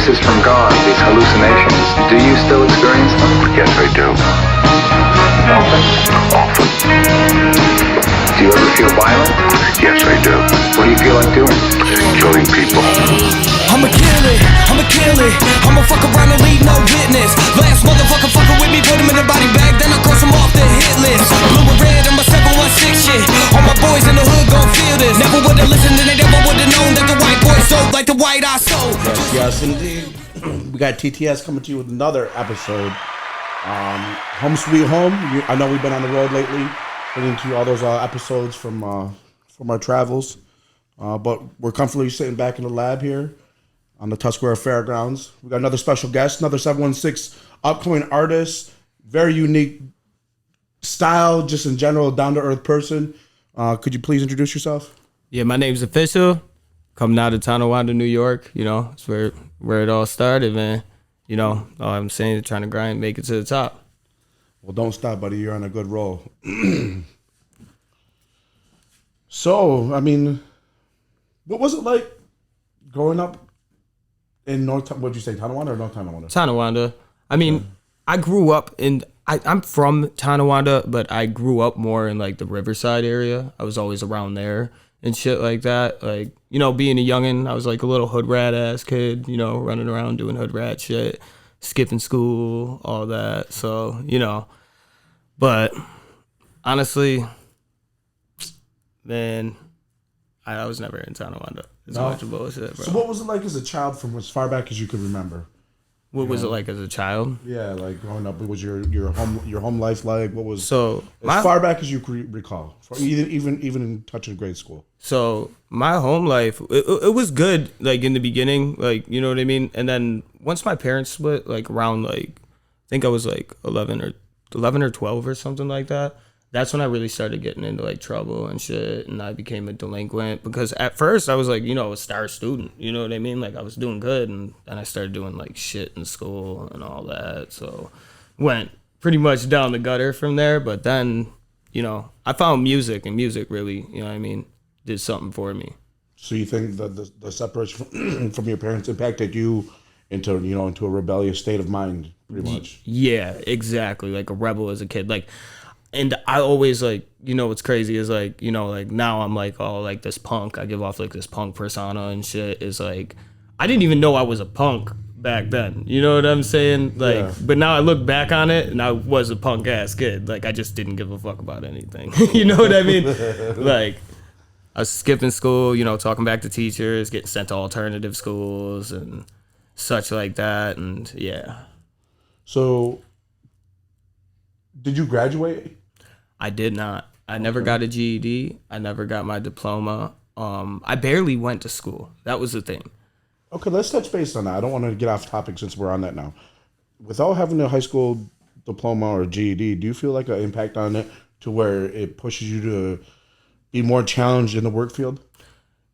voices from God, these hallucinations, do you still experience them? Yes, I do. Often? Often. Do you ever feel violent? Yes, I do. What do you feel like doing? Killing people. I'ma kill it, I'ma fuck around and leave no witness. Last motherfucker fucking with me, put him in the body bag, then I cross him off the hit list. Blue and red, I'm a 716 shit. All my boys in the hood gon' feel this. Never would've listened and they never would've known that the white boy sold like the white eye sold. Yes, indeed. We got TTS coming to you with another episode. Home Sweet Home. I know we've been on the road lately, bringing to you all those episodes from our travels. But we're comfortably sitting back in the lab here on the Tuscarora Fairgrounds. We got another special guest, another 716 upcoming artist, very unique style, just in general, down-to-earth person. Could you please introduce yourself? Yeah, my name's Aafficial. Coming out of Tonawanda, New York. You know, it's where it all started, man. You know, all I'm saying is trying to grind, make it to the top. Well, don't stop, buddy. You're on a good roll. So, I mean, what was it like growing up in what'd you say, Tonawanda or North Tonawanda? Tonawanda. I mean, I grew up in, I'm from Tonawanda, but I grew up more in like the Riverside area. I was always around there and shit like that. Like, you know, being a youngin', I was like a little hood rat ass kid, you know, running around doing hood rat shit, skipping school, all that. So, you know, but honestly, man, I was never in Tonawanda. It's a bunch of bullshit, bro. So what was it like as a child from as far back as you could remember? What was it like as a child? Yeah, like growing up, what was your home life like? What was as far back as you could recall, even in touch of grade school? So my home life, it was good, like in the beginning, like, you know what I mean? And then once my parents split, like around like, I think I was like 11 or 12 or something like that. That's when I really started getting into like trouble and shit, and I became a delinquent because at first I was like, you know, a star student, you know what I mean? Like I was doing good, and then I started doing like shit in school and all that. So went pretty much down the gutter from there. But then, you know, I found music, and music really, you know what I mean, did something for me. So you think that the separation from your parents impacted you into a rebellious state of mind, pretty much? Yeah, exactly. Like a rebel as a kid, like. And I always like, you know, what's crazy is like, you know, like now I'm like, oh, like this punk, I give off like this punk persona and shit is like, I didn't even know I was a punk back then. You know what I'm saying? Like, yeah. But now I look back on it and I was a punk ass kid. Like I just didn't give a fuck about anything. You know what I mean? Like I was skipping school, you know, talking back to teachers, getting sent to alternative schools and such like that. And yeah. So did you graduate? I did not. I never got a GED. I never got my diploma. I barely went to school. That was the thing. Okay, let's touch base on that. I don't want to get off topic since we're on that now. Without having a high school diploma or GED, do you feel like an impact on it to where it pushes you to be more challenged in the work field?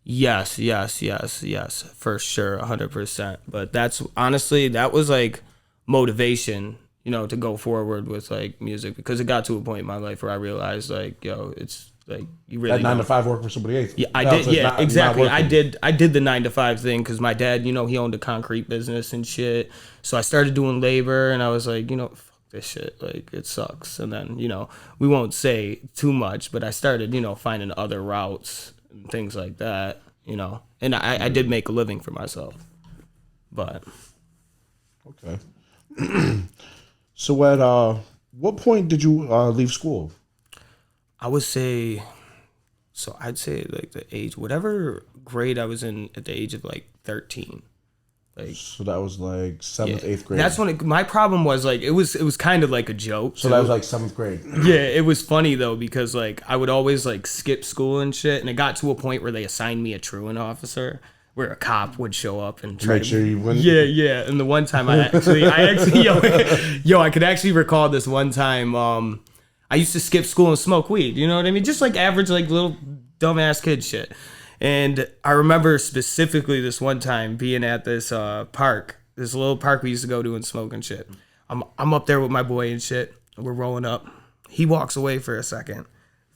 Yes, for sure, 100%. But that's honestly, that was like motivation, you know, to go forward with like music, because it got to a point in my life where I realized like, yo, it's like you really that 9 to 5 work for somebody else. Yeah, I did. Yeah, exactly. I did the 9 to 5 thing because my dad, you know, he owned a concrete business and shit. So I started doing labor, and I was like, you know, fuck this shit. Like it sucks. And then, you know, we won't say too much, but I started, you know, finding other routes and things like that. You know, and I did make a living for myself. But okay. So at what point did you leave school? I'd say like the age, whatever grade I was in at the age of like 13. Like, so that was like 7th, 8th grade. That's when my problem was like, it was kind of like a joke. So that was like 7th grade. Yeah, it was funny though, because like I would always like skip school and shit. And it got to a point where they assigned me a truant officer, where a cop would show up and try make sure you win. Yeah. And the one time I actually, I could actually recall this one time. I used to skip school and smoke weed. You know what I mean? Just like average, like little dumbass kid shit. And I remember specifically this one time being at this park, this little park we used to go to and smoke and shit. I'm up there with my boy and shit. We're rolling up. He walks away for a second.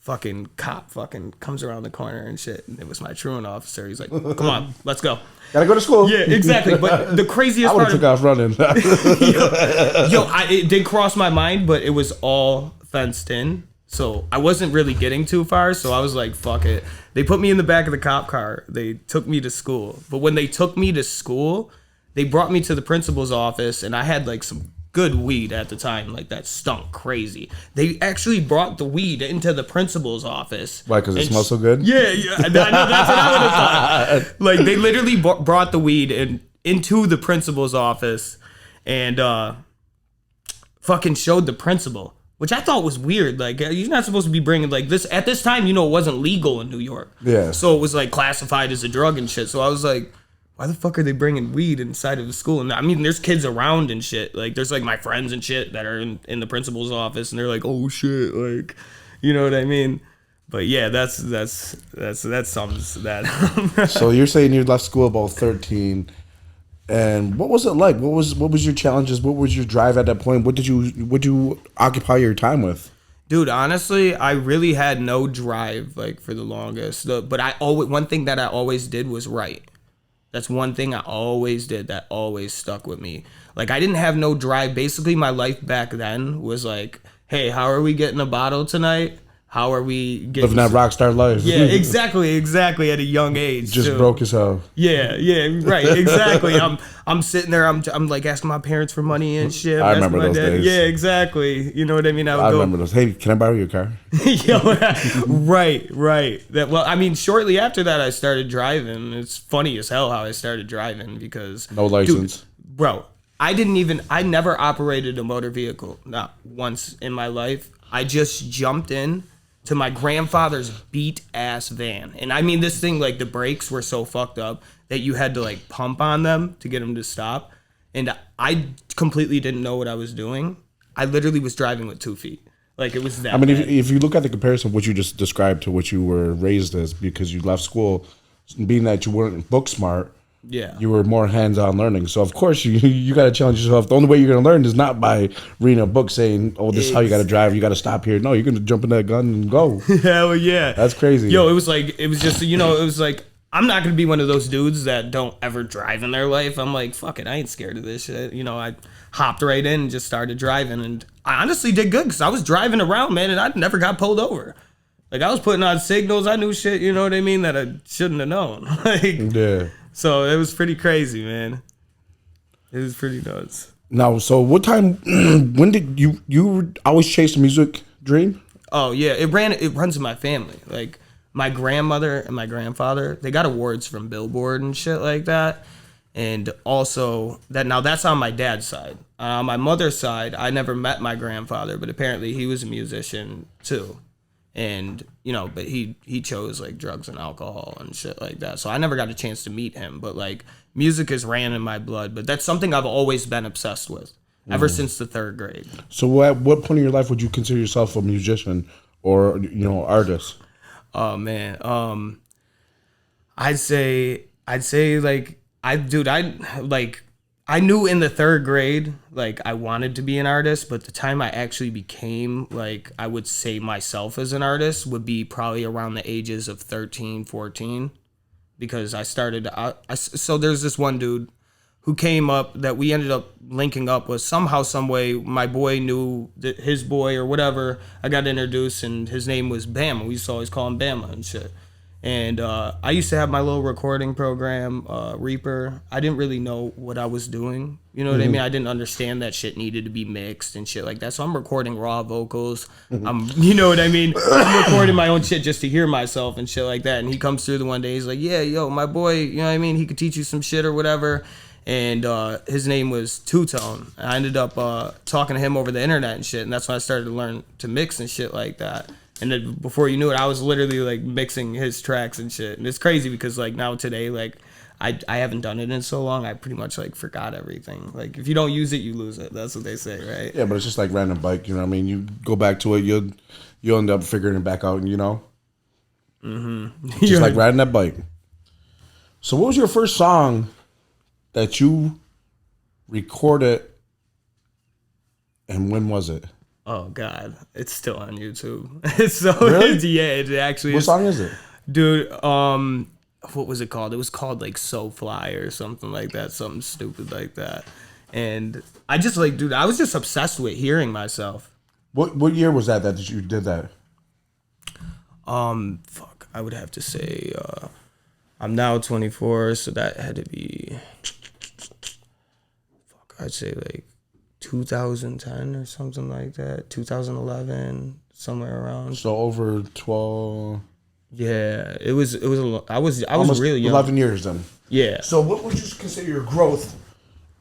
fucking cop fucking comes around the corner and shit. And it was my truant officer. He's like, come on, let's go. Gotta go to school. Yeah, exactly. But the craziest I would part have took off running. it did cross my mind, but it was all fenced in. So I wasn't really getting too far. So I was like, fuck it. They put me in the back of the cop car. They took me to school. But when they took me to school, they brought me to the principal's office, and I had like some good weed at the time, like that stunk crazy. They actually brought the weed into the principal's office. Why? Because it smells so good? Yeah, I know, that's what I would have thought. Like, they literally brought the weed into the principal's office and fucking showed the principal, which I thought was weird. Like, you're not supposed to be bringing, like, this. At this time, it wasn't legal in New York. Yeah. So it was, like, classified as a drug and shit. So I was like, why the fuck are they bringing weed inside of the school? And I mean, there's kids around and shit. Like, there's like my friends and shit that are in the principal's office, and they're like, oh shit, like, you know what I mean? But yeah, that's something that. So you're saying you left school about 13, and what was it like? What was your challenges? What was your drive at that point? What did you occupy your time with? Dude, honestly, I really had no drive like for the longest. But one thing that I always did was write. That's one thing I always did that always stuck with me. Like, I didn't have no drive. Basically, my life back then was like, hey, how are we getting a bottle tonight? How are we getting... Living that rock star life. Yeah, exactly, at a young age. Just too. Broke as hell. Yeah, right, exactly. I'm sitting there, I'm like asking my parents for money and shit. I remember those days. Yeah, exactly. You know what I mean? I remember those. Hey, can I borrow your car? Right. Shortly after that, I started driving. It's funny as hell how I started driving because... No license. Dude, bro, I never operated a motor vehicle, not once in my life. I just jumped in to my grandfather's beat ass van. And I mean, this thing, like, the brakes were so fucked up that you had to like pump on them to get them to stop. And I completely didn't know what I was doing. I literally was driving with 2 feet. Like, it was that I mean, bad. if you look at the comparison of what you just described to what you were raised as, because you left school, being that you weren't book smart, yeah, you were more hands-on learning. So of course you got to challenge yourself. The only way you're going to learn is not by reading a book saying, "Oh, this is how you got to drive. You got to stop here." No, you're going to jump in that gun and go. Hell yeah, that's crazy. Yo, it was just it was like, I'm not going to be one of those dudes that don't ever drive in their life. I'm like, fuck it, I ain't scared of this shit. I hopped right in and just started driving, and I honestly did good because I was driving around, man, and I never got pulled over. Like, I was putting on signals. I knew shit, you know what I mean, that I shouldn't have known. Yeah. So it was pretty crazy, man. It was pretty nuts. Now, so what time? When did you always chase the music dream? Oh yeah, it runs in my family. Like, my grandmother and my grandfather, they got awards from Billboard and shit like that. And also that's on my dad's side. On my mother's side, I never met my grandfather, but apparently he was a musician too. And, but he chose, like, drugs and alcohol and shit like that. So I never got a chance to meet him. But, like, music is ran in my blood. But that's something I've always been obsessed with, ever since the 3rd grade. So at what point in your life would you consider yourself a musician or, artist? Oh, man. I'd say, like, I knew in the 3rd grade, like, I wanted to be an artist, but the time I actually became, like, I would say myself as an artist would be probably around the ages of 13, 14, because I started, so there's this one dude who came up that we ended up linking up with somehow, some way. My boy knew his boy or whatever. I got introduced, and his name was Bama. We used to always call him Bama and shit. And I used to have my little recording program, Reaper. I didn't really know what I was doing. You know what I mean? I didn't understand that shit needed to be mixed and shit like that. So I'm recording raw vocals. You know what I mean? I'm recording my own shit just to hear myself and shit like that. And he comes through the one day. He's like, yeah, yo, my boy, you know what I mean? He could teach you some shit or whatever. And his name was Two Tone. I ended up talking to him over the internet and shit. And that's when I started to learn to mix and shit like that. And then before you knew it, I was literally, like, mixing his tracks and shit. And it's crazy because, like, now today, like, I haven't done it in so long. I pretty much, like, forgot everything. Like, if you don't use it, you lose it. That's what they say, right? Yeah, but it's just like riding a bike. You know what I mean? You go back to it, you'll end up figuring it back out, Just like riding that bike. So what was your first song that you recorded, and when was it? Oh God, it's still on YouTube. It's so Really? yeah, it actually What is. song is it? Dude, what was it called? It was called like So Fly or something like that, something stupid like that. And I just like, dude, I was just obsessed with hearing myself. What year was that you did that? Fuck, I would have to say, I'm now 24, so that had to be, fuck, I'd say like 2010 or something like that, 2011, somewhere around. So over 12. Yeah, it was I was Almost really young. 11 years then. Yeah. So what would you consider your growth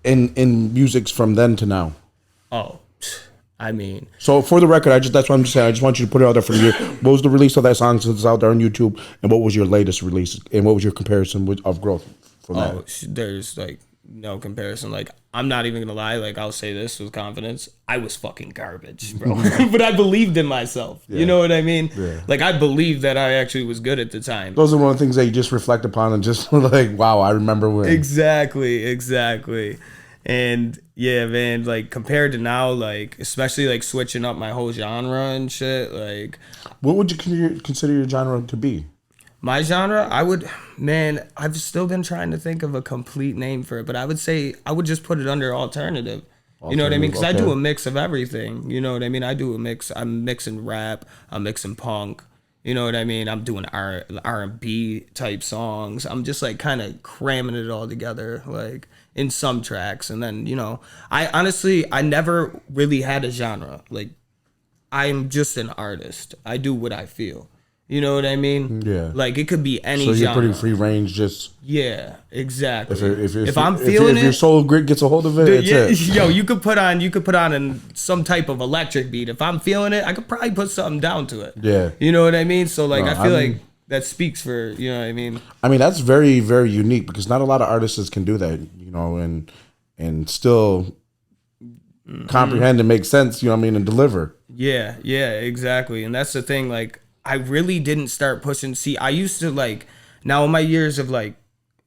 in music from then to now? Oh, I mean, So for the record, that's what I'm just saying. I just want you to put it out there from your. What was the release of that song since it's out there on YouTube, and what was your latest release, and what was your comparison of growth from that? there's like no comparison. Like, I'm not even gonna lie. Like, I'll say this with confidence. I was fucking garbage, bro. But I believed in myself. Yeah. You know what I mean? Yeah. Like, I believed that I actually was good at the time. Those are one of the things that you just reflect upon and just like, wow, I remember when. Exactly. And yeah, man, like compared to now, like especially like switching up my whole genre and shit, like What would you consider your genre to be? my genre, I've still been trying to think of a complete name for it, but I would say I would just put it under alternative. You know what I mean? Because I do a mix of everything. You know what I mean? I do a mix. I'm mixing rap. I'm mixing punk. You know what I mean? I'm doing R&B type songs. I'm just like kind of cramming it all together, like in some tracks. And then, you know, I never really had a genre. Like, I'm just an artist. I do what I feel. You know what I mean? Yeah. Like, it could be any So you're genre. pretty free range. Just Yeah, exactly. if I'm feeling if your soul grit gets a hold of it, Dude, it's it. yo, you could put on some type of electric beat. If I'm feeling it, I could probably put something down to it. Yeah. You know what I mean? So like, No, I feel I mean- like that speaks for, you know what I mean? I mean, that's very, very unique because not a lot of artists can do that, you know, and still comprehend and make sense, you know what I mean, and deliver. Yeah, exactly. And that's the thing. Like, I really didn't start pushing. See, I used to like, now in my years of like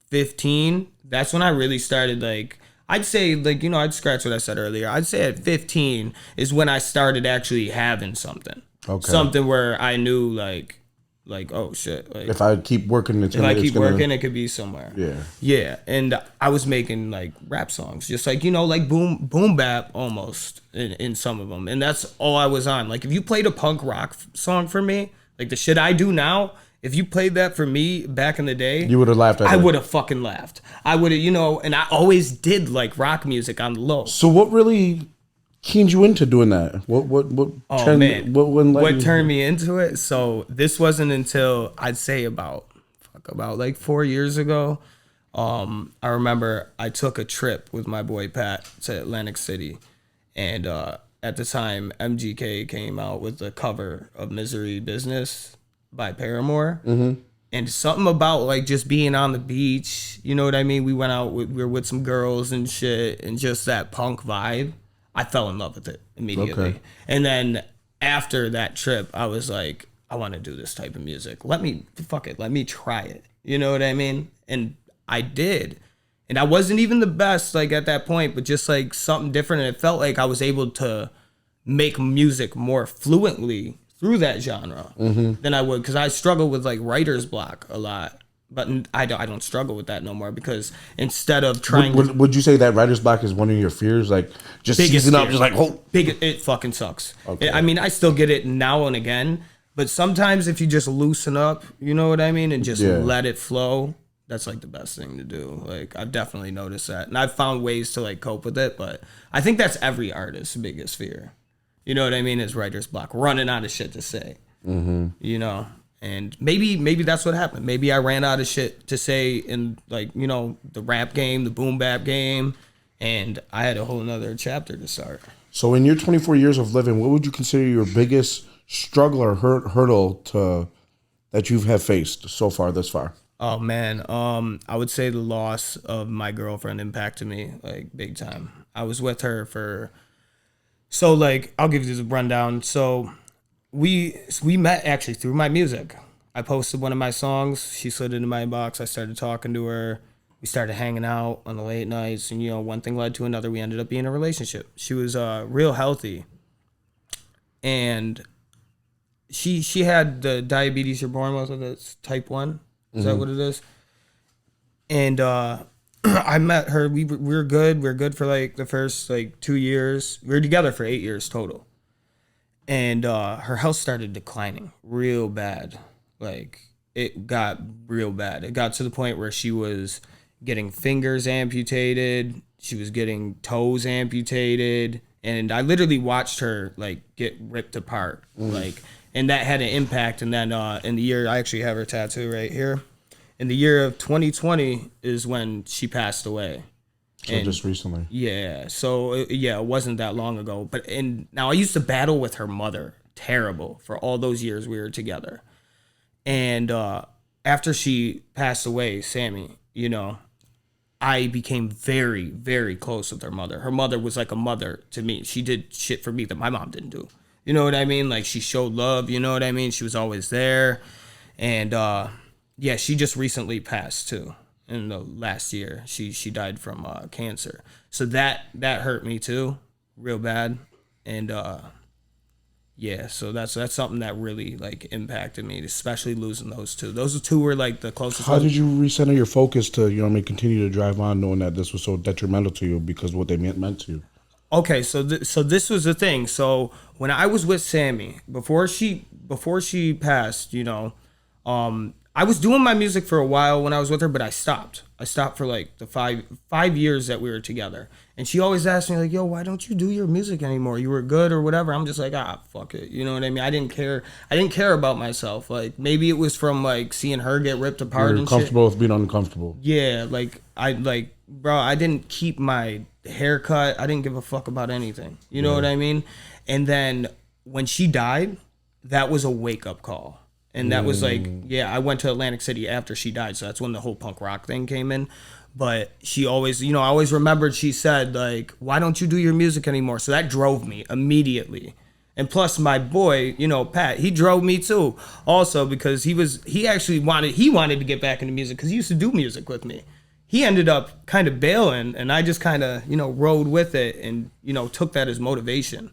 15, that's when I really started like, I'd say like, you know, I'd scratch what I said earlier. I'd say at 15 is when I started actually having something. Okay. Something where I knew like, oh shit. Like, If I keep working, if I keep working, it could be somewhere. Yeah. Yeah. And I was making like rap songs, just like, you know, like boom bap almost in some of them. And that's all I was on. Like, if you played a punk rock song for me, like the shit I do now, if you played that for me back in the day, You would have laughed at I it. would have fucking laughed. I would have, you know, and I always did like rock music on the low. So what really keened you into doing that? Oh trend- man, wouldn't let what you- turned me into it? So this wasn't until I'd say about like 4 years ago. I remember I took a trip with my boy Pat to Atlantic City, and at the time MGK came out with the cover of Misery Business by Paramore. Mm-hmm. And something about like just being on the beach, you know what I mean? We went out, we were with some girls and shit, and just that punk vibe. I fell in love with it immediately. Okay. And then after that trip, I was like, I want to do this type of music. Let me try it. You know what I mean? And I did. And I wasn't even the best like at that point, but just like something different. And it felt like I was able to make music more fluently through that genre than I would, because I struggle with like writer's block a lot. But I don't struggle with that no more, because instead of trying Would you say that writer's block is one of your fears? Like just Biggest season up, fear. just like, oh. it fucking sucks. Okay. I mean, I still get it now and again, but sometimes if you just loosen up, you know what I mean, and just Yeah. let it flow, that's like the best thing to do. Like, I've definitely noticed that, and I've found ways to like cope with it. But I think that's every artist's biggest fear. You know what I mean? Is writer's block, running out of shit to say. Mm-hmm. You know. And maybe that's what happened. Maybe I ran out of shit to say in, like, you know, the rap game, the boom bap game, and I had a whole nother chapter to start. So in your 24 years of living, what would you consider your biggest struggle or hurdle that you have faced so far this far? Oh man, I would say the loss of my girlfriend impacted me like big time. I was with her so like, I'll give you the rundown. So we met actually through my music. I posted one of my songs. She slid into my inbox. I started talking to her. We started hanging out on the late nights, and you know, one thing led to another. We ended up being in a relationship. She was real healthy, and she had the diabetes you're born with, it's type 1. Is that what it is? And I met her. We were good. We were good for like the first like 2 years. We were together for 8 years total. And her health started declining real bad. Like, it got real bad. It got to the point where she was getting fingers amputated. She was getting toes amputated. And I literally watched her, like, get ripped apart. Like, and that had an impact. And then in the year, I actually have her tattoo right here. In the year of 2020 is when she passed away. So just recently. Yeah. So, it wasn't that long ago. And now I used to battle with her mother. Terrible. For all those years we were together. And after she passed away, Sammy, you know, I became very, very close with her mother. Her mother was like a mother to me. She did shit for me that my mom didn't do. You know what I mean? Like, she showed love. You know what I mean? She was always there. And, yeah, she just recently passed, too. In the last year, she died from cancer. So that hurt me too, real bad, and yeah. So that's something that really like impacted me, especially losing those two. Those two were like the closest. How did you recenter your focus to continue to drive on, knowing that this was so detrimental to you because of what they meant to you? Okay, so this was the thing. So when I was with Sammy before she passed, I was doing my music for a while when I was with her, but I stopped. I stopped for like the five years that we were together. And she always asked me like, yo, why don't you do your music anymore? You were good or whatever. I'm just like, fuck it. You know what I mean? I didn't care. I didn't care about myself. Like, maybe it was from like seeing her get ripped apart and shit. Comfortable with being uncomfortable. Yeah, bro, I didn't keep my haircut. I didn't give a fuck about anything. You know what I mean? And then when she died, that was a wake-up call. And that was like, I went to Atlantic City after she died. So that's when the whole punk rock thing came in. But she always, I always remembered she said, like, why don't you do your music anymore? So that drove me immediately. And plus my boy, Pat, he drove me too. Also because he wanted to get back into music because he used to do music with me. He ended up kind of bailing and I just kind of, rode with it and, took that as motivation.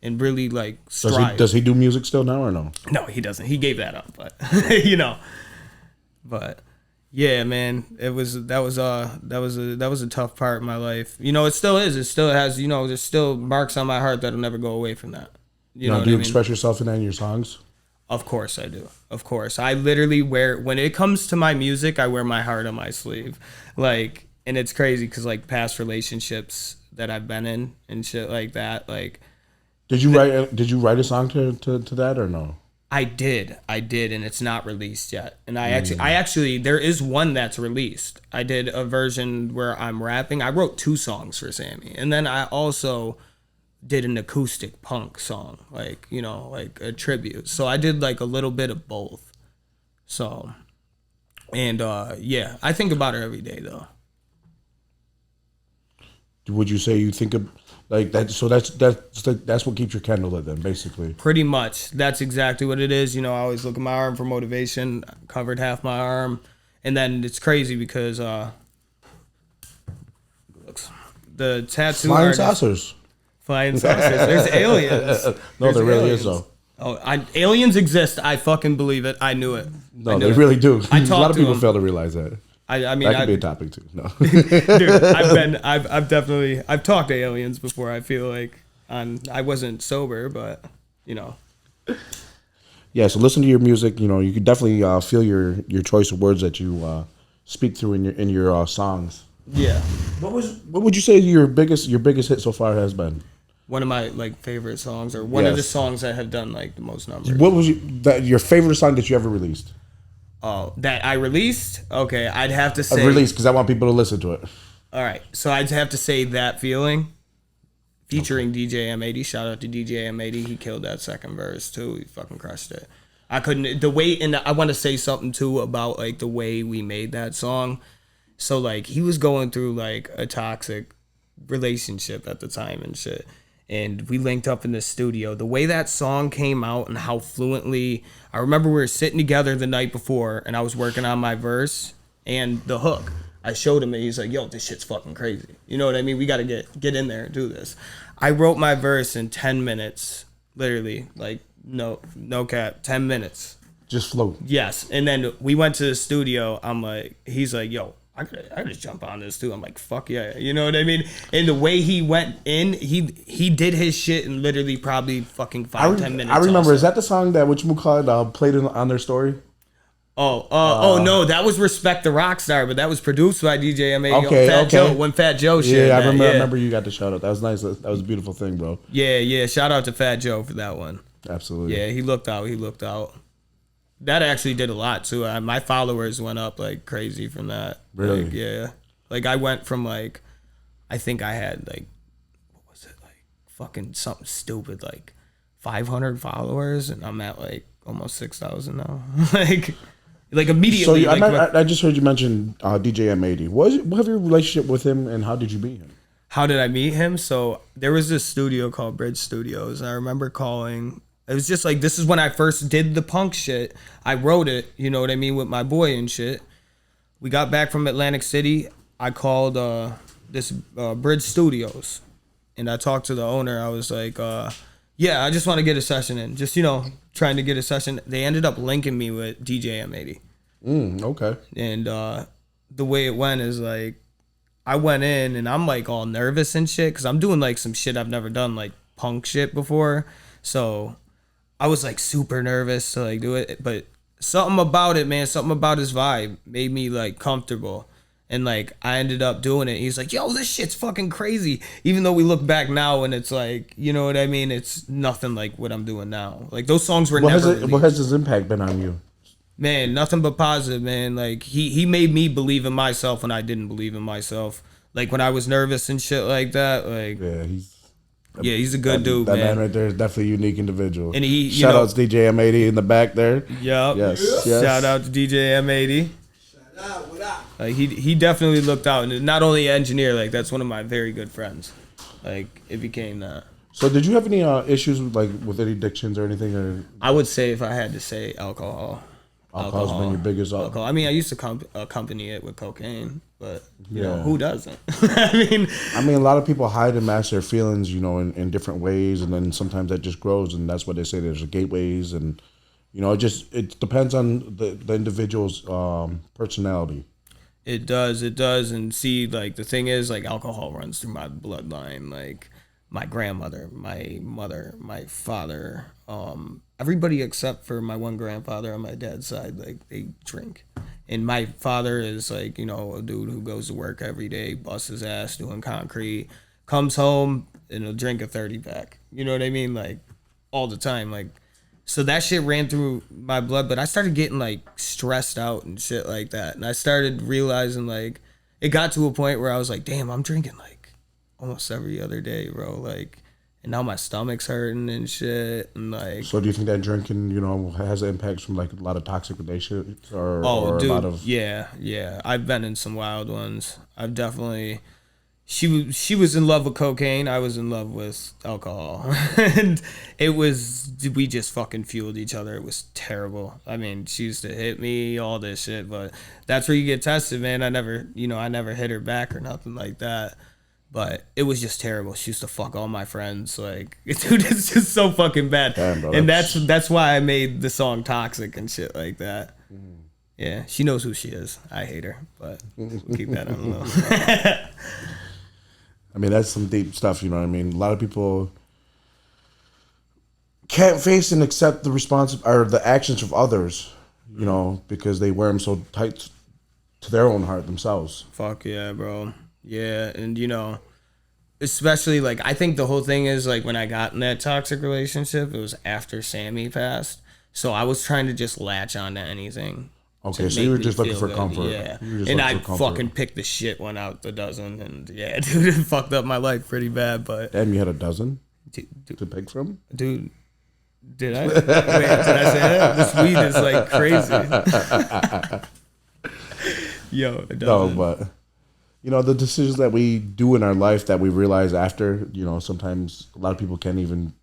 And really like strive. Does he do music still now or no? No, he doesn't. He gave that up, but But yeah, man, that was a tough part of my life. It still is. It still has. There's still marks on my heart that'll never go away from that. You know do you express yourself in any of your songs? Of course I do. Of course, I literally when it comes to my music, I wear my heart on my sleeve. Like, and it's crazy because like past relationships that I've been in and shit like that, like. Did you write a song to that or no? I did, and it's not released yet. And I actually there is one that's released. I did a version where I'm rapping. I wrote 2 songs for Sammy, and then I also did an acoustic punk song, like like a tribute. So I did like a little bit of both. So, and I think about her every day though. Would you say you think of like that? So that's what keeps your candle lit, then, basically. Pretty much. That's exactly what it is. I always look at my arm for motivation. I covered half my arm, and then it's crazy because the tattoo flying artist, saucers. Flying saucers. There's aliens. No, there really is though. Oh, aliens exist. I fucking believe it. I knew it. No, they really do. A lot of people fail to realize that. I mean, that could be a topic too. No, dude, I've talked to aliens before. I feel like I wasn't sober, but Yeah, so listen to your music. You can definitely feel your choice of words that you speak through in your songs. Yeah. What would you say your biggest hit so far has been? One of my like favorite songs, or one of the songs that have done like the most numbers. What was your favorite song that you ever released? Oh, that I released? Okay, I'd have to say... Released, because I want people to listen to it. All right, so I'd have to say That Feeling, featuring DJ M80. Shout out to DJ M80. He killed that second verse, too. He fucking crushed it. I couldn't... The way... And I want to say something, too, about, like, the way we made that song. So, like, he was going through, like, a toxic relationship at the time and shit. And we linked up in the studio. The way that song came out and how fluently... I remember we were sitting together the night before, and I was working on my verse and the hook. I showed him, and he's like, yo, this shit's fucking crazy. You know what I mean? We got to get in there and do this. I wrote my verse in 10 minutes. Literally, like no cap, 10 minutes. Just float. Yes, and then we went to the studio. I'm like, he's like, yo, I gotta jump on this too. I'm like, fuck yeah, you know what I mean? And the way he went in, he did his shit in literally probably fucking 5-10 minutes. I remember. Also. Is that the song that whatchamacallit played on their story? Oh no, that was Respect the Rockstar, but that was produced by DJ M80. Okay. Joe, when Fat Joe shared Yeah, I that, remember you got the shout out. That was nice. That was a beautiful thing, bro. Yeah. Shout out to Fat Joe for that one. Absolutely. Yeah, he looked out. That actually did a lot too. My followers went up like crazy from that. Really? Like, yeah. Like I went from like, I think I had like, what was it, like fucking something stupid like 500 followers, and I'm at like almost 6,000 now. like immediately. So like, I just heard you mention DJ M80. What have your relationship with him, and how did you meet him? How did I meet him? So there was this studio called Bridge Studios. I remember calling. It was just like, this is when I first did the punk shit. I wrote it, you know what I mean, with my boy and shit. We got back from Atlantic City. I called this Bridge Studios, and I talked to the owner. I was like, yeah, I just want to get a session in. Just, trying to get a session. They ended up linking me with DJ M80. Okay. And the way it went is like, I went in and I'm like all nervous and shit because I'm doing like some shit I've never done, like punk shit before. So I was like super nervous to like do it, but something about it, man, something about his vibe made me like comfortable. And like I ended up doing it. He's like, yo, this shit's fucking crazy. Even though we look back now and it's like, you know what I mean? It's nothing like what I'm doing now. Like those songs were never released. What has his impact been on you? Man, nothing but positive, man. Like he made me believe in myself when I didn't believe in myself. Like when I was nervous and shit like that. Like he's a good dude, man. That man right there is definitely a unique individual. And he, shout out to DJ M80 in the back there. Yep. Yes. Shout out to DJ M80. Shout out, what up? Like he definitely looked out, and not only an engineer, like that's one of my very good friends. Like it became that. So did you have any issues with any addictions or anything? Or I would say, if I had to say, alcohol. Alcohol's been your biggest alcohol. I mean, I used to accompany it with cocaine, but you know, who doesn't? I mean, a lot of people hide and mask their feelings, in different ways, and then sometimes that just grows, and that's what they say. There's gateways, and it depends on the individual's personality. It does, and see, like the thing is, like alcohol runs through my bloodline, like my grandmother, my mother, my father, everybody except for my one grandfather on my dad's side, like they drink. And my father is like, a dude who goes to work every day, busts his ass doing concrete, comes home and he'll drink a 30 pack. You know what I mean? Like all the time. Like, so that shit ran through my blood, but I started getting like stressed out and shit like that. And I started realizing like, it got to a point where I was like, damn, I'm drinking like almost every other day, bro. Like, and now my stomach's hurting and shit, and like. So do you think that drinking, has impacts from like a lot of toxic relationships or dude, a lot of? Yeah. I've been in some wild ones. I've definitely. She was in love with cocaine. I was in love with alcohol, and we just fucking fueled each other. It was terrible. I mean, she used to hit me, all this shit, but that's where you get tested, man. I never hit her back or nothing like that. But it was just terrible. She used to fuck all my friends. Like, dude, it's just so fucking bad. Damn, bro, and that's why I made the song Toxic and shit like that. Yeah, she knows who she is. I hate her, but we'll keep that on the low. I mean, that's some deep stuff, you know what I mean? A lot of people can't face and accept the the actions of others, because they wear them so tight to their own heart themselves. Fuck yeah, bro. Yeah, and especially like I think the whole thing is like when I got in that toxic relationship, it was after Sammy passed, so I was trying to just latch on to anything. Okay, so you were just looking for comfort. Yeah, and I fucking picked the shit one out the dozen, and yeah, dude, it fucked up my life pretty bad. But damn, you had a dozen dude, to pick from, dude. Did I? Wait, did I say that? This weed is like crazy. Yo, a dozen. No, but. The decisions that we do in our life that we realize after, sometimes a lot of people can't even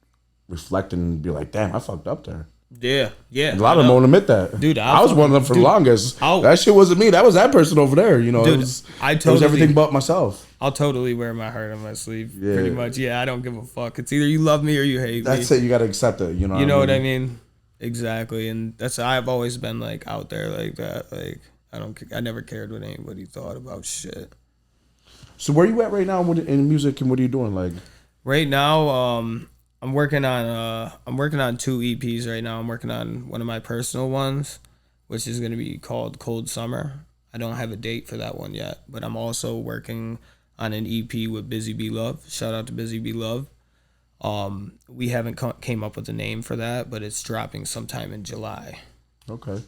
reflect and be like, damn, I fucked up there. Yeah. A lot of them won't admit that. Dude, I was one of them for the longest. That shit wasn't me. That was that person over there. You know, dude, it was everything but myself. I'll totally wear my heart on my sleeve. Yeah. Pretty much. Yeah, I don't give a fuck. It's either you love me or you hate me. That's it. You got to accept it. You know what I mean? Exactly. And I've always been like out there like that. Like I never cared what anybody thought about shit. So where you at right now in music, and what are you doing? Like right now, I'm working on 2 EPs right now. I'm working on one of my personal ones, which is gonna be called Cold Summer. I don't have a date for that one yet, but I'm also working on an EP with Busy Be Love. Shout out to Busy Be Love. We haven't came up with a name for that, but it's dropping sometime in July. Okay.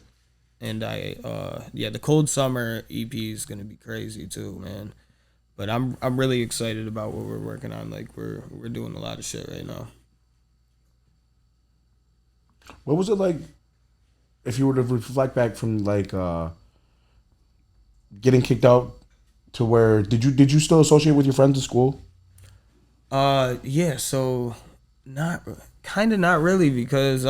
And the Cold Summer EP is gonna be crazy too, man. But I'm really excited about what we're working on. Like we're doing a lot of shit right now. What was it like if you were to reflect back from like getting kicked out to where did you still associate with your friends at school? Yeah, so not really because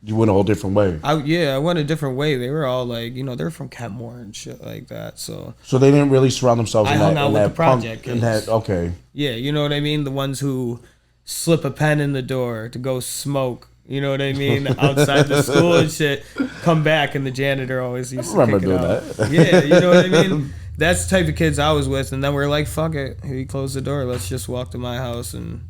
you went a whole different way. I went a different way. They were all like, they're from Kentmore and shit like that. So they didn't really surround themselves I in hung that, out in with that the project punk, in that, okay. Yeah, you know what I mean? The ones who slip a pen in the door to go smoke, you know what I mean? Outside the school and shit. Come back and the janitor always used to kick it out. That. Yeah, you know what I mean? That's the type of kids I was with, and then we're like, fuck it. He closed the door. Let's just walk to my house and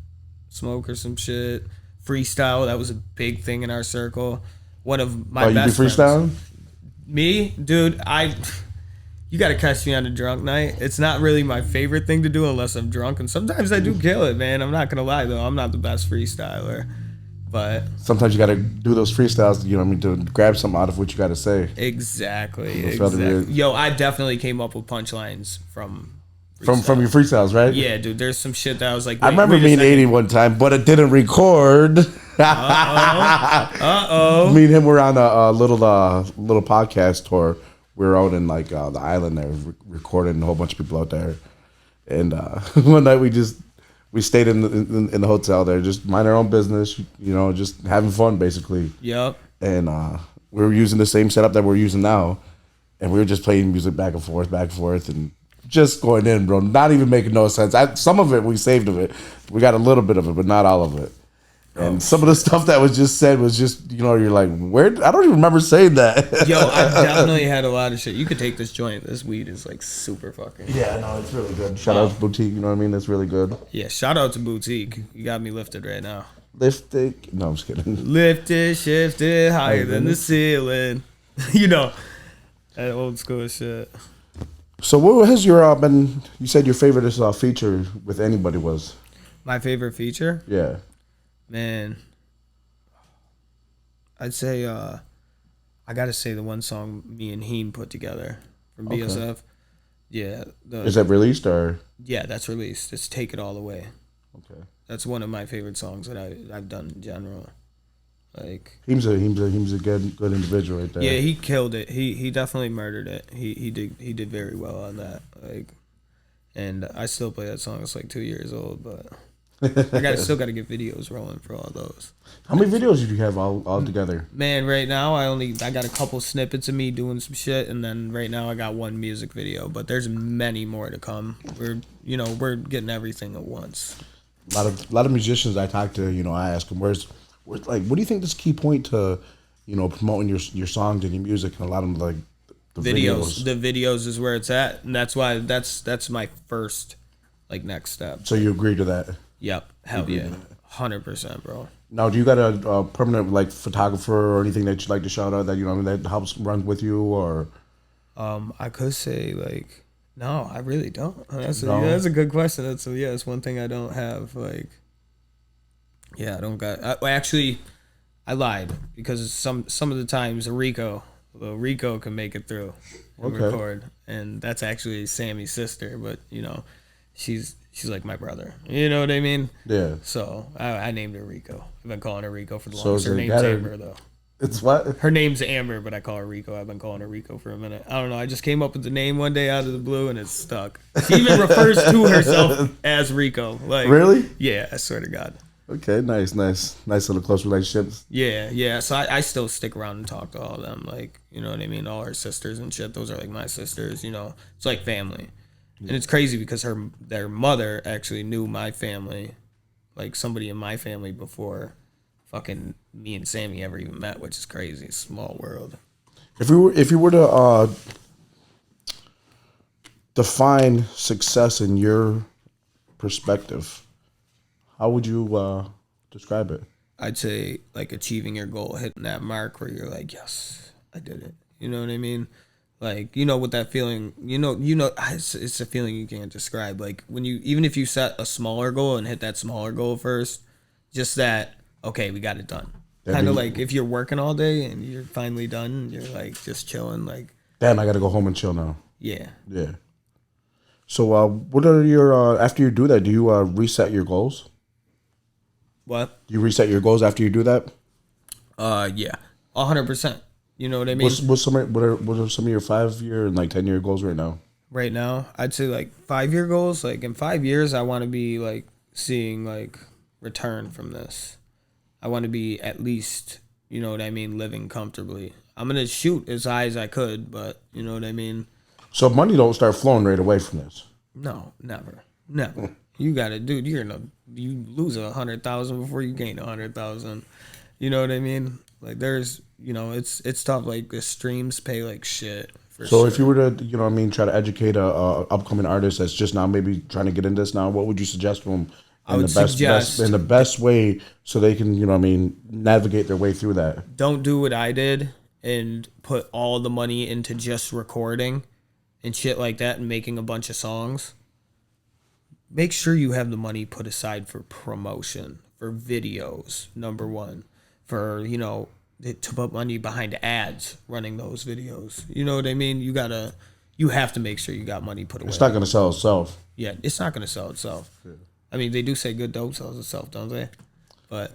smoke or some shit. Freestyle, that was a big thing in our circle. One of my best you be freestyling? Friends. Me? Dude, you gotta catch me on a drunk night. It's not really my favorite thing to do unless I'm drunk, and sometimes I do kill it, man. I'm not gonna lie, though. I'm not the best freestyler. But sometimes you got to do those freestyles, you know what I mean, to grab something out of what you got to say. Exactly. Yo, I definitely came up with punchlines from your freestyles, right? Yeah, dude. There's some shit that I was like, I remember being 80 one time, but it didn't record. Uh-oh. Me and him were on a little podcast tour. We were out in like the island there, recording a whole bunch of people out there. And one night we stayed in the hotel there, just mind our own business, just having fun basically. Yep. And we were using the same setup that we're using now, and we were just playing music back and forth, and just going in, bro. Not even making no sense. Some of it we saved of it. We got a little bit of it, but not all of it. And some of the stuff that was just said was just, you're like, where? I don't even remember saying that. Yo, I definitely had a lot of shit. You could take this joint. This weed is like super fucking. Yeah, no, it's really good. Shout out to Boutique, you know what I mean? That's really good. Yeah, shout out to Boutique. You got me lifted right now. Lifted? No, I'm just kidding. Lifted, shifted, higher than the ceiling. That old school shit. So what has your been? You said your favorite feature with anybody was? My favorite feature? Yeah. Man, I'd say I gotta say the one song me and Heen put together from BSF. Okay. Yeah. Is that released or? Yeah, that's released. It's Take It All Away. Okay. That's one of my favorite songs that I've done in general. Like He's a good individual right there. Yeah, he killed it. He definitely murdered it. He did very well on that. Like, and I still play that song. It's like 2 years old, but. I still got to get videos rolling for all those. How many videos did you have all together? Man, right now I got a couple snippets of me doing some shit, and then right now I got one music video. But there's many more to come. We're getting everything at once. A lot of musicians I talk to, I ask them, where's like, what do you think is key point to, promoting your songs and your music? And a lot of them like the videos. The videos is where it's at, and that's why that's my first next step. So you agree to that? Yep. Hell yeah. 100%, bro. Now, do you got a permanent photographer or anything that you'd like to shout out that that helps run with you, or? I could say no, I really don't. That's a good question. It's one thing I don't have. I don't got. Actually, I lied because some of the times Rico can make it through and record, and that's actually Sammy's sister, but she's like my brother. You know what I mean? Yeah. So I named her Rico. I've been calling her Rico for the longest. Her name's Amber, though. It's what? Her name's Amber, but I call her Rico. I've been calling her Rico for a minute. I don't know. I just came up with the name one day out of the blue, and it's stuck. She even refers to herself as Rico. Really? Yeah, I swear to God. Okay, nice little close relationships. Yeah. So I still stick around and talk to all of them. Like, you know what I mean? All her sisters and shit. Those are like my sisters. You know, it's like family. And it's crazy because their mother actually knew my family, like somebody in my family before fucking me and Sammy ever even met, which is crazy. Small world. If you were to define success in your perspective, how would you describe it? I'd say like achieving your goal, hitting that mark where you're like, yes, I did it. You know what I mean? Like, you know, with that feeling, you know, it's a feeling you can't describe. Like when even if you set a smaller goal and hit that smaller goal first, just that, okay, we got it done. Kind of like if you're working all day and you're finally done, you're like just chilling, like, damn, I got to go home and chill now. Yeah. So, what are your after you do that? Do you reset your goals? What? Do you reset your goals after you do that? Yeah, 100%. You know what I mean? What are some of your 5-year and like 10-year goals right now? Right now, I'd say like 5-year goals. Like in 5 years, I want to be like seeing like return from this. I want to be at least, you know what I mean, living comfortably. I'm gonna shoot as high as I could, but you know what I mean. So money don't start flowing right away from this. No, never. You gotta, dude. You lose 100,000 before you gain 100,000. You know what I mean? Like there's, you know, it's tough. Like the streams pay like shit. So sure. If you were to, you know what I mean, try to educate a upcoming artist that's just now maybe trying to get into this now, what would you suggest to them? In the best way so they can, you know what I mean, navigate their way through that. Don't do what I did and put all the money into just recording and shit like that and making a bunch of songs. Make sure you have the money put aside for promotion, for videos, number one. For, you know, to put money behind ads running those videos. You know what I mean? You have to make sure you got money put away. It's not going to sell itself. Yeah, it's not going to sell itself. Yeah. I mean, they do say good dope sells itself, don't they? But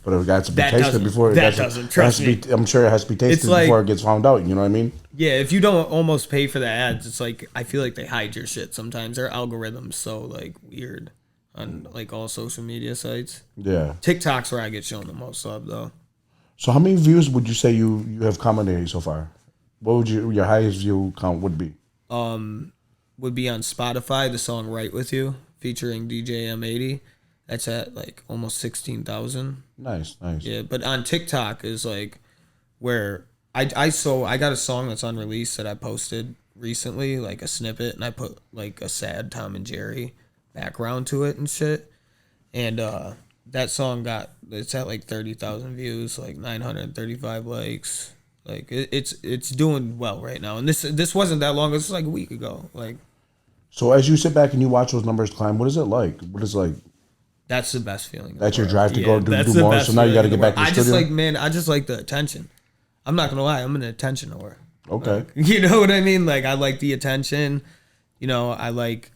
it got to be tasted before. Trust me. I'm sure it has to be tasted before it gets found out. You know what I mean? Yeah, if you don't almost pay for the ads, it's like I feel like they hide your shit sometimes. Their algorithm's so like weird on like all social media sites. Yeah. TikTok's where I get shown the most love though. So how many views would you say you have commented so far? What would your highest view count would be? Would be on Spotify, the song "Right With You" featuring DJ M80. That's at like almost 16,000. Nice. Yeah, but on TikTok is like where I got a song that's unreleased that I posted recently, like a snippet, and I put like a sad Tom and Jerry background to it and shit. And that song it's at like 30,000 views, like 935 likes. Like it's doing well right now. And this wasn't that long. It was like a week ago. Like, so as you sit back and you watch those numbers climb, what is it like? That's the best feeling. That's your drive to go do more. So now you got to get back to the studio. I just like the attention. I'm not gonna lie, I'm an attention whore. Okay. Like, you know what I mean? Like I like the attention. You know, I like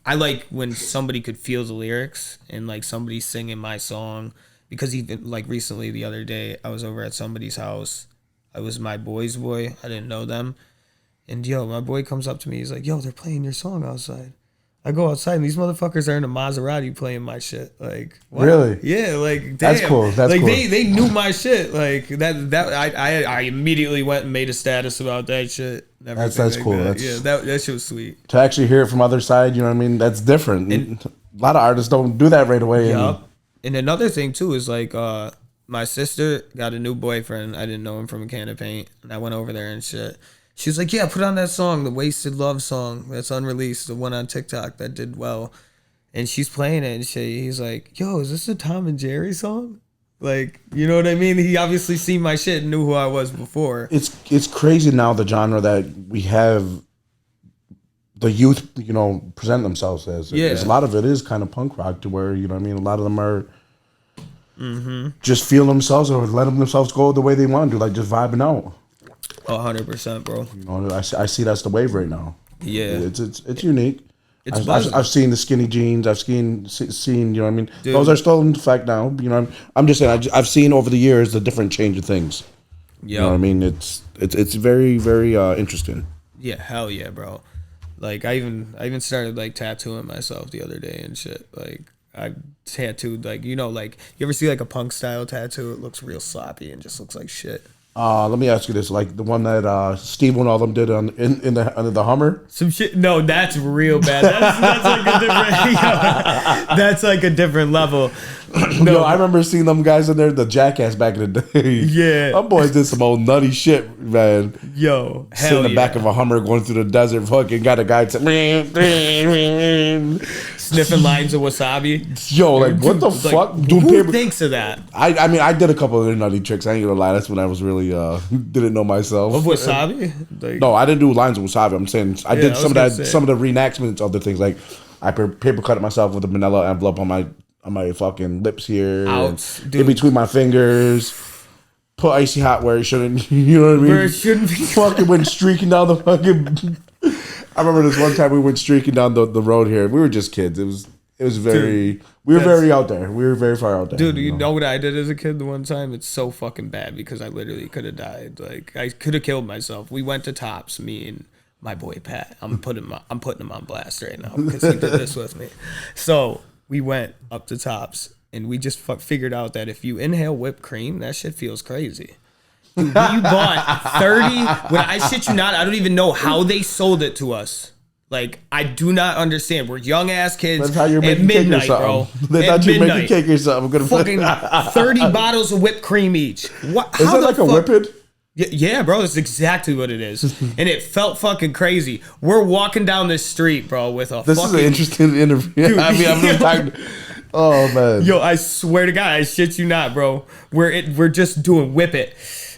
when somebody could feel the lyrics and like somebody singing my song. Because even like recently, the other day, I was over at somebody's house. I was my boy's boy. I didn't know them. And my boy comes up to me. He's like, they're playing your song outside. I go outside and these motherfuckers are in a Maserati playing my shit. Like, what? Really? Yeah, like, damn. That's cool. Like, they knew my shit. Like, I immediately went and made a status about that shit. That's cool. That shit was sweet. To actually hear it from other side, you know what I mean? That's different. And a lot of artists don't do that right away. Yup. And another thing, too, is like, my sister got a new boyfriend. I didn't know him from a can of paint. And I went over there and shit. She was like, yeah, put on that song, the Wasted Love song that's unreleased, the one on TikTok that did well. And she's playing it, and he's like, is this a Tom and Jerry song? Like, you know what I mean? He obviously seen my shit and knew who I was before. It's crazy now, the genre that we have the youth, you know, present themselves as. Yeah. A lot of it is kind of punk rock to where, you know what I mean, a lot of them are just feel themselves or letting themselves go the way they want to, like just vibing out. 100%, bro. You know, I see that's the wave right now. Yeah, it's unique. I've seen the skinny jeans. I've seen you know what I mean. Dude. Those are still in fact now. You know, I'm just saying. I've seen over the years the different change of things. Yeah, you know what I mean. It's very very interesting. Yeah, hell yeah, bro. Like I even started like tattooing myself the other day and shit. Like I tattooed like like you ever see like a punk style tattoo? It looks real sloppy and just looks like shit. Let me ask you this: like the one that Steve and all them did in the under the Hummer. Some shit. No, that's real bad. That's like a different. That's like a different level. No, Yo, I remember seeing them guys in there, the Jackass back in the day. Yeah, them boys did some old nutty shit, man. Yo, sitting in the back of a Hummer going through the desert, fucking got a guy sniffing lines of wasabi. Yo, like what the fuck? Who thinks of that? I mean, I did a couple of nutty tricks. I ain't gonna lie. That's when I was really didn't know myself. Of wasabi? No, I didn't do lines of wasabi. I'm saying I did some of the reenactments of the things. Like I paper cut it myself with a manila envelope on my fucking lips here, in between my fingers. Put icy hot where it shouldn't. You know what I mean? Where it shouldn't be. Fucking went streaking down the fucking. I remember this one time we went streaking down the road here. We were just kids. It was very. Dude, we were very out there. We were very far out there. Dude, you know what I did as a kid the one time? It's so fucking bad because I literally could have died. Like I could have killed myself. We went to Tops, me and my boy Pat. I'm putting him on blast right now because he did this with me. So we went up to Tops and we just figured out that if you inhale whipped cream, that shit feels crazy. Dude, we bought 30. When I shit you not, I don't even know how they sold it to us. Like, I do not understand. We're young ass kids. That's how you're making cake or something. That's how you're making cake or something. Fucking 30 bottles of whipped cream each. What? Is that like a whipped? Yeah, bro, that's exactly what it is. And it felt fucking crazy. We're walking down this street, bro, with a This is an interesting interview. Dude, I mean, I'm just talking. Oh, man. Yo, I swear to God, I shit you not, bro. We're just doing whip it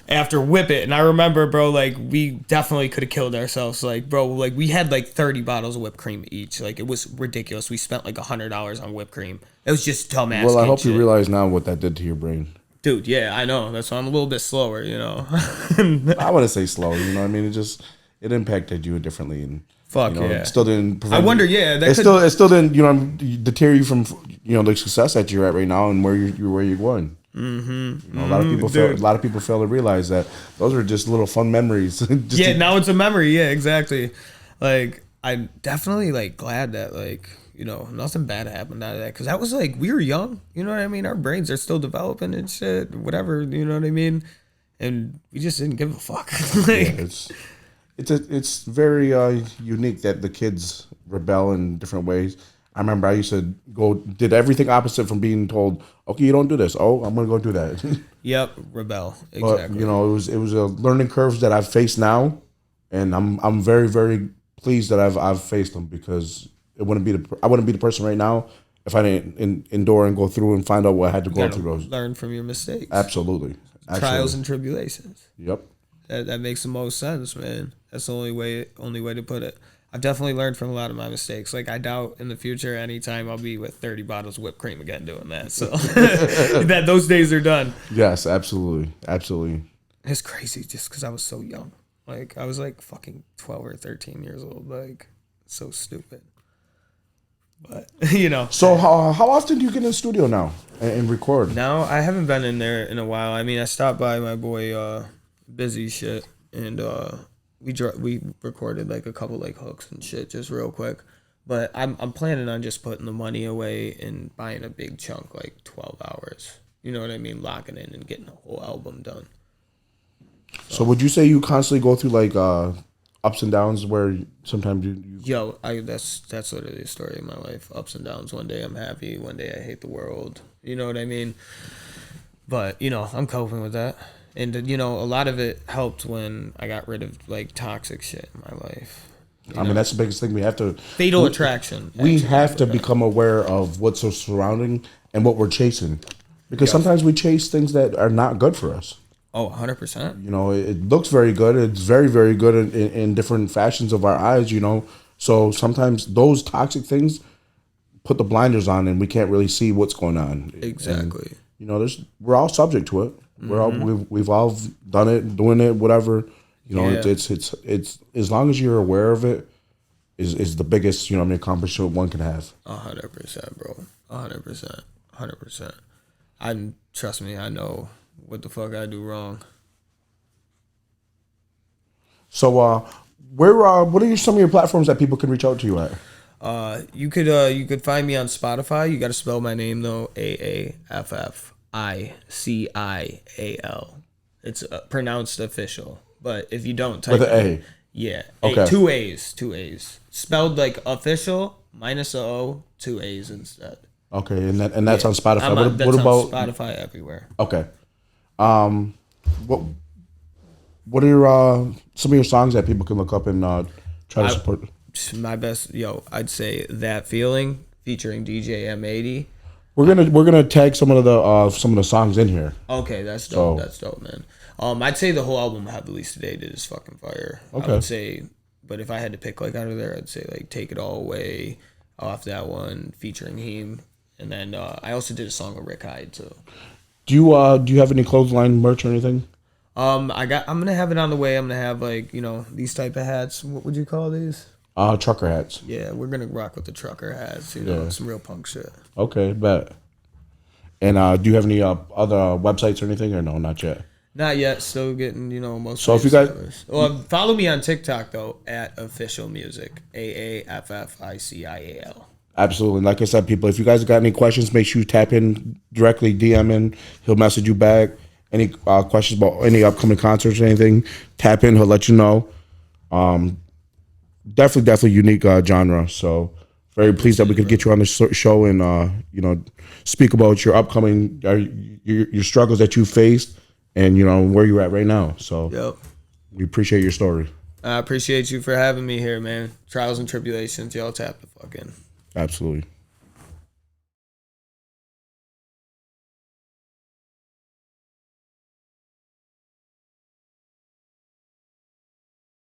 after whip it. And I remember, bro, like, we definitely could have killed ourselves. Like, bro, like, we had, like, 30 bottles of whipped cream each. Like, it was ridiculous. We spent, like, $100 on whipped cream. It was just dumbass. Well, I hope you realize now what that did to your brain. Dude, yeah, I know. That's why I'm a little bit slower, you know. I wouldn't say slow, you know what I mean? It impacted you differently. And, fuck, you know, yeah. It still didn't prevent I wonder, yeah. It still didn't, you know, deter you from, you know, the success that you're at right now and where you're going. Mm-hmm. You know, a lot of people fail to realize that those are just little fun memories. Now it's a memory. Yeah, exactly. Like, I'm definitely, like, glad that, like, you know, nothing bad happened out of that. Because that was, like, we were young. You know what I mean? Our brains are still developing and shit. Whatever, you know what I mean? And we just didn't give a fuck. Like, yeah, it's very unique that the kids rebel in different ways. I remember I used to did everything opposite from being told, okay, you don't do this. Oh, I'm going to go do that. Yep, rebel. Exactly. But, you know, it was a learning curve that I've faced now. And I'm very, very pleased that I've faced them because I wouldn't be the person right now if I didn't endure and go through and find out what I had to go through those. Learn from your mistakes. Absolutely. Trials and tribulations. Yep. That makes the most sense, man. That's the only way to put it. I've definitely learned from a lot of my mistakes. Like, I doubt in the future anytime I'll be with 30 bottles of whipped cream again doing that. So that those days are done. Yes, absolutely. Absolutely. It's crazy just because I was so young. Like, I was like fucking 12 or 13 years old. Like, so stupid. But, you know. So how often do you get in the studio now and record? Now, I haven't been in there in a while. I mean, I stopped by my boy Busy shit and we recorded like a couple like hooks and shit just real quick. But I'm planning on just putting the money away and buying a big chunk, like 12 hours. You know what I mean? Locking in and getting a whole album done. So would you say you constantly go through like ups and downs where sometimes you Yo, that's literally the story of my life. Ups and downs. One day I'm happy, one day I hate the world. You know what I mean? But, you know, I'm coping with that. And, you know, a lot of it helped when I got rid of, like, toxic shit in my life. I mean, that's the biggest thing. We have to... Fatal attraction. We have to become aware of what's so surrounding and what we're chasing. Because sometimes we chase things that are not good for us. Oh, 100%. You know, it looks very good. It's very, very good in different fashions of our eyes, you know. So sometimes those toxic things put the blinders on and we can't really see what's going on. Exactly. And, you know, we're all subject to it. We've all done it, doing it, whatever. You know, it's as long as you're aware of it, is the biggest, you know, accomplishment one can have. 100%, bro. 100%. Trust me, I know what the fuck I do wrong. So, what are some of your platforms that people can reach out to you at? You could find me on Spotify. You got to spell my name though. Aafficial. It's pronounced official, but if you don't type With an A. yeah, Okay. two A's, spelled like official minus a O, 2 A's instead. Okay, and that's on Spotify. That's What about on Spotify everywhere? Okay. What are your some of your songs that people can look up and try to support? My best, I'd say That Feeling featuring DJ M80. We're gonna tag some of the songs in here. Okay, that's dope. So- That's dope, man. I'd say the whole album Heavily Sedated is fucking fire. Okay. I would say, but if I had to pick like out of there, I'd say like Take It All Away off that one featuring him, and then I also did a song with Rick Hyde too. Do you have any clothesline merch or anything? I'm gonna have it on the way. I'm gonna have like these type of hats. What would you call these? Trucker hats. Yeah, we're gonna rock with the trucker hats. Yeah. Some real punk shit. Okay, bet. And do you have any other websites or anything, or no, not yet? Not yet. Still getting most. So if you guys- established. Well, follow me on TikTok though at Aafficial Music. AAFFICIAL. Absolutely. Like I said, people, if you guys got any questions, make sure you tap in directly, DM in. He'll message you back. Any questions about any upcoming concerts or anything, tap in. He'll let you know. Definitely unique genre. So very pleased that we could get you on the show and speak about your upcoming your struggles that you faced and where you're at right now. So Yep. we appreciate your story. I appreciate you for having me here, man. Trials and tribulations, y'all tap the fuck in. Absolutely.